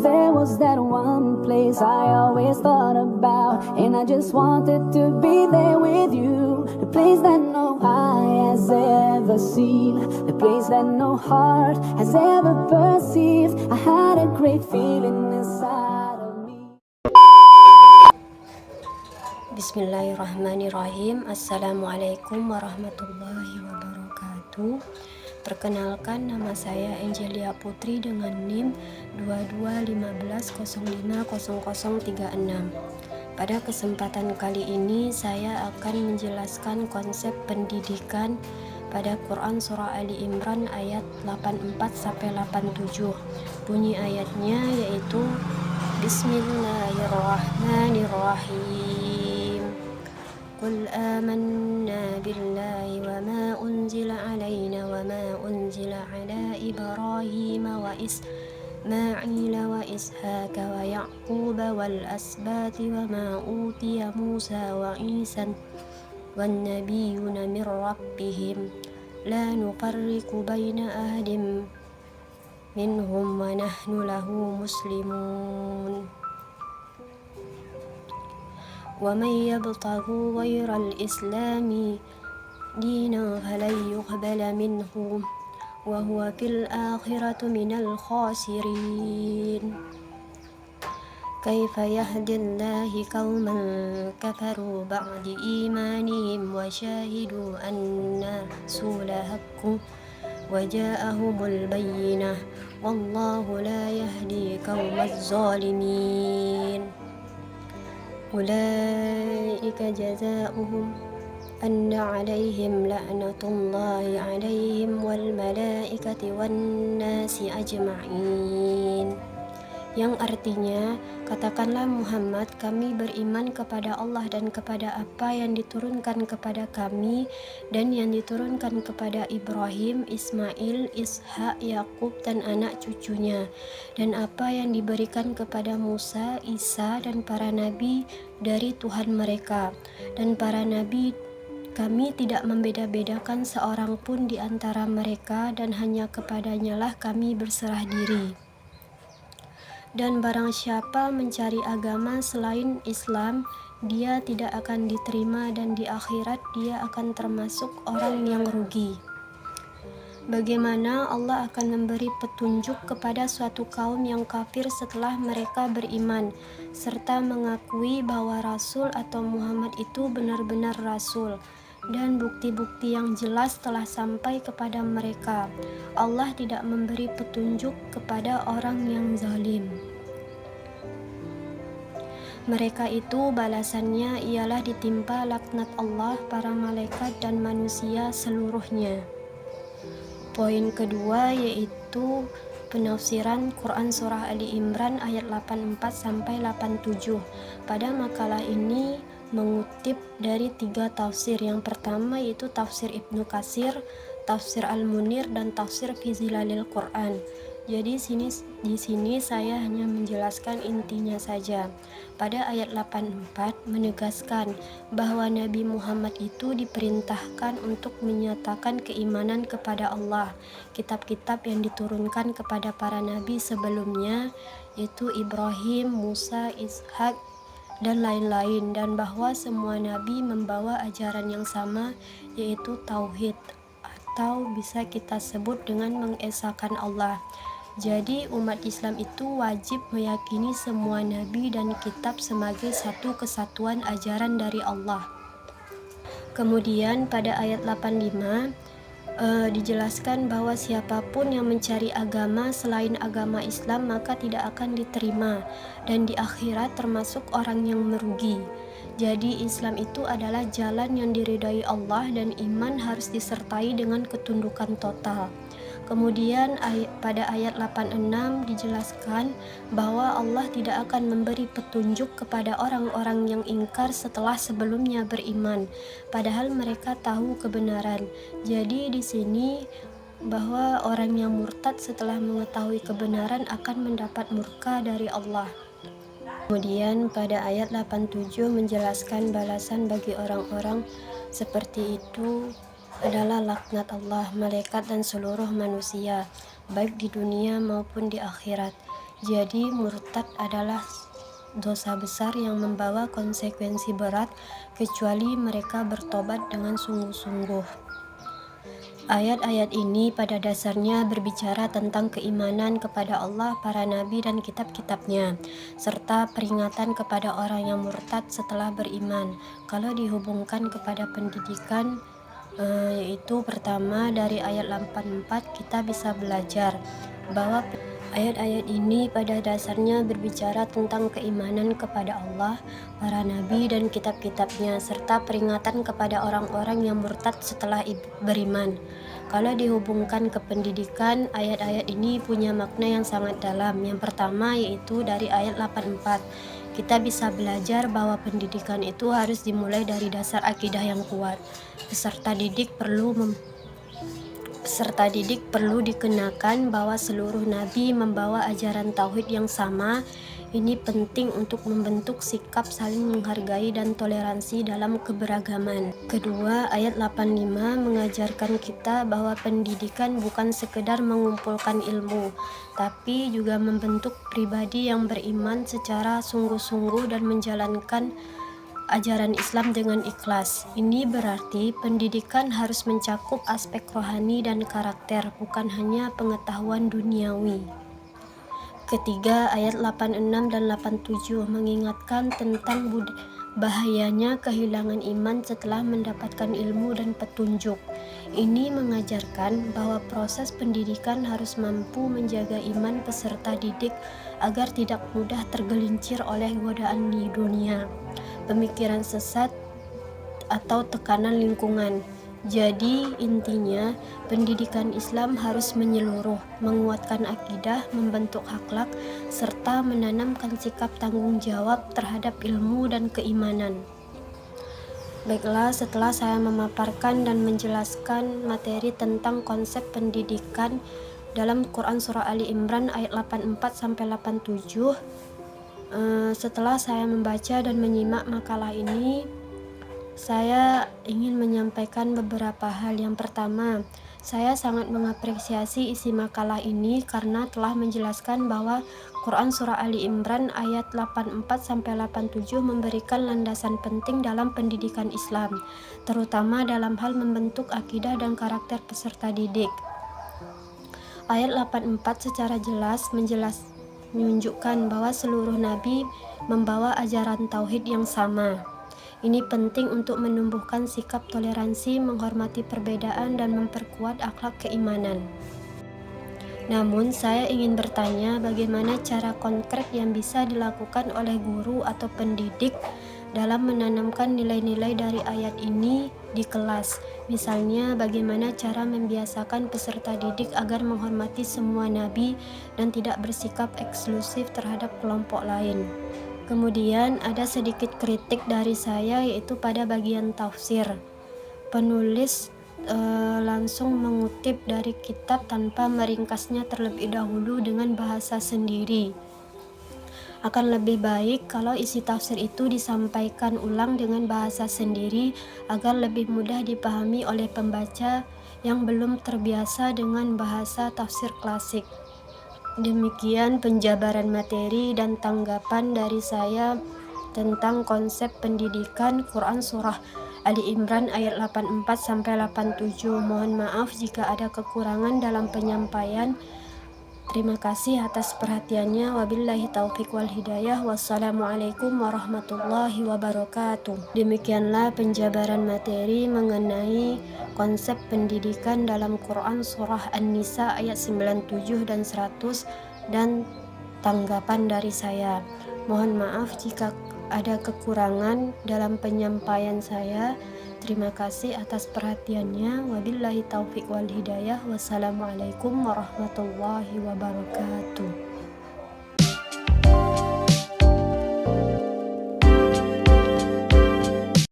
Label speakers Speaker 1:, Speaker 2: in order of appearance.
Speaker 1: there was that one place I always thought about, and I just wanted to be there with you. The place that no eye has ever seen, the place that no heart has ever perceived. I had a great feeling inside of me.
Speaker 2: Bismillahirrahmanirrahim. Assalamualaikum warahmatullahi wabarakatuh. Perkenalkan, nama saya Angelia Putri dengan NIM 2215050036. Pada kesempatan kali ini saya akan menjelaskan konsep pendidikan pada Quran Surah Ali Imran ayat 84-87. Bunyi ayatnya yaitu Bismillahirrahmanirrahim. Qul amanna billahi wa ma unzila alaina wa ma unzila ala Ibrahim wa Ismail wa Ishaq wa Ya'qub wal asbati wa ma utiya Musa wa Isa wan nabiyyuna min rabbihim la nufarriqu baina ahadin minhum wa nahnu lahu muslimun. وَمَنْ يَبْتَغِ غَيْرَ الْإِسْلَامِ دِينًا فَلَنْ يُقْبَلَ مِنْهُ وَهُوَ فِي الْآخِرَةِ مِنَ الْخَاسِرِينَ. كَيْفَ يَهْدِي اللَّهُ قَوْمًا كَفَرُوا بَعْدَ إِيمَانِهِمْ وَشَهِدُوا أَنَّ الرَّسُولَ حَقٌّ وَجَاءَهُمُ الْبَيِّنَةُ وَاللَّهُ لَا يَهْدِي قَوْمَ الظَّالِمِينَ. أولئك جزاؤهم أن عليهم لعنة الله عليهم والملائكة والناس أجمعين. Yang artinya, katakanlah Muhammad, kami beriman kepada Allah dan kepada apa yang diturunkan kepada kami dan yang diturunkan kepada Ibrahim, Ismail, Ishak, Yakub dan anak cucunya, dan apa yang diberikan kepada Musa, Isa dan para nabi dari Tuhan mereka. Dan para nabi kami tidak membeda-bedakan seorang pun di antara mereka, dan hanya kepadanya lah kami berserah diri. Dan barang siapa mencari agama selain Islam, dia tidak akan diterima, dan di akhirat dia akan termasuk orang yang rugi. Bagaimana Allah akan memberi petunjuk kepada suatu kaum yang kafir setelah mereka beriman, serta mengakui bahwa Rasul atau Muhammad itu benar-benar Rasul, dan bukti-bukti yang jelas telah sampai kepada mereka? Allah tidak memberi petunjuk kepada orang yang zalim. Mereka itu balasannya ialah ditimpa laknat Allah, para malaikat dan manusia seluruhnya. Poin kedua yaitu penafsiran Quran Surah Ali Imran ayat 84-87. Pada makalah ini mengutip dari 3 tafsir. Yang pertama yaitu tafsir Ibnu Katsir, tafsir Al-Munir, dan tafsir Fi Zilalil Quran. Jadi di sini saya hanya menjelaskan intinya saja. Pada ayat 84 menegaskan bahwa Nabi Muhammad itu diperintahkan untuk menyatakan keimanan kepada Allah, kitab-kitab yang diturunkan kepada para nabi sebelumnya, yaitu Ibrahim, Musa, Ishak, dan lain-lain, dan bahwa semua nabi membawa ajaran yang sama, yaitu tauhid, atau bisa kita sebut dengan mengesahkan Allah. Jadi umat Islam itu wajib meyakini semua nabi dan kitab sebagai satu kesatuan ajaran dari Allah. Kemudian pada ayat 85 dijelaskan bahwa siapapun yang mencari agama selain agama Islam maka tidak akan diterima, dan di akhirat termasuk orang yang merugi. Jadi Islam itu adalah jalan yang diridhai Allah, dan iman harus disertai dengan ketundukan total. Kemudian pada ayat 86 dijelaskan bahwa Allah tidak akan memberi petunjuk kepada orang-orang yang ingkar setelah sebelumnya beriman, padahal mereka tahu kebenaran. Jadi di sini bahwa orang yang murtad setelah mengetahui kebenaran akan mendapat murka dari Allah. Kemudian pada ayat 87 menjelaskan balasan bagi orang-orang seperti itu adalah laknat Allah, malaikat dan seluruh manusia, baik di dunia maupun di akhirat. Jadi murtad adalah dosa besar yang membawa konsekuensi berat kecuali mereka bertobat dengan sungguh-sungguh. Ayat-ayat ini pada dasarnya berbicara tentang keimanan kepada Allah, para nabi dan kitab-kitabnya, serta peringatan kepada orang yang murtad setelah beriman. Kalau dihubungkan kepada pendidikan, yaitu pertama dari ayat 84 kita bisa belajar bahwa ayat-ayat ini pada dasarnya berbicara tentang keimanan kepada Allah, para nabi dan kitab-kitabnya, serta peringatan kepada orang-orang yang murtad setelah beriman. Kalau dihubungkan ke pendidikan, ayat-ayat ini punya makna yang sangat dalam. Yang pertama yaitu dari ayat 84. Kita bisa belajar bahwa pendidikan itu harus dimulai dari dasar akidah yang kuat. Peserta didik perlu dikenakan bahwa seluruh nabi membawa ajaran tauhid yang sama. Ini penting untuk membentuk sikap saling menghargai dan toleransi dalam keberagaman. Kedua, ayat 85 mengajarkan kita bahwa pendidikan bukan sekedar mengumpulkan ilmu, tapi juga membentuk pribadi yang beriman secara sungguh-sungguh dan menjalankan ajaran Islam dengan ikhlas. Ini berarti pendidikan harus mencakup aspek rohani dan karakter, bukan hanya pengetahuan duniawi. Ketiga, ayat 86 dan 87 mengingatkan tentang bahayanya kehilangan iman setelah mendapatkan ilmu dan petunjuk. Ini mengajarkan bahwa proses pendidikan harus mampu menjaga iman peserta didik agar tidak mudah tergelincir oleh godaan di dunia, pemikiran sesat, atau tekanan lingkungan. Jadi intinya, pendidikan Islam harus menyeluruh, menguatkan akidah, membentuk akhlak, serta menanamkan sikap tanggung jawab terhadap ilmu dan keimanan. Baiklah, setelah saya memaparkan dan menjelaskan materi tentang konsep pendidikan dalam Quran Surah Ali Imran ayat 84-87, setelah saya membaca dan menyimak makalah ini, saya ingin menyampaikan beberapa hal. Yang pertama, saya sangat mengapresiasi isi makalah ini karena telah menjelaskan bahwa Quran Surah Ali Imran ayat 84-87 memberikan landasan penting dalam pendidikan Islam, terutama dalam hal membentuk akidah dan karakter peserta didik. Ayat 84 secara jelas menunjukkan bahwa seluruh nabi membawa ajaran tauhid yang sama. Ini penting untuk menumbuhkan sikap toleransi, menghormati perbedaan, dan memperkuat akhlak keimanan. Namun, saya ingin bertanya bagaimana cara konkret yang bisa dilakukan oleh guru atau pendidik dalam menanamkan nilai-nilai dari ayat ini di kelas. Misalnya, bagaimana cara membiasakan peserta didik agar menghormati semua nabi dan tidak bersikap eksklusif terhadap kelompok lain. Kemudian ada sedikit kritik dari saya, yaitu pada bagian tafsir. Penulis langsung mengutip dari kitab tanpa meringkasnya terlebih dahulu dengan bahasa sendiri. Akan lebih baik kalau isi tafsir itu disampaikan ulang dengan bahasa sendiri agar lebih mudah dipahami oleh pembaca yang belum terbiasa dengan bahasa tafsir klasik. Demikian penjabaran materi dan tanggapan dari saya tentang konsep pendidikan Quran Surah Ali Imran ayat 84-87. Mohon maaf jika ada kekurangan dalam penyampaian. Terima kasih atas perhatiannya. Wabillahi taufiq wal hidayah. Wassalamualaikum warahmatullahi wabarakatuh. Demikianlah penjabaran materi mengenai konsep pendidikan dalam Quran Surah An-Nisa ayat 97 dan 100 dan tanggapan dari saya. Mohon maaf jika ada kekurangan dalam penyampaian saya. Terima kasih atas perhatiannya. Wabillahi taufiq wal hidayah. Wassalamualaikum warahmatullahi wabarakatuh.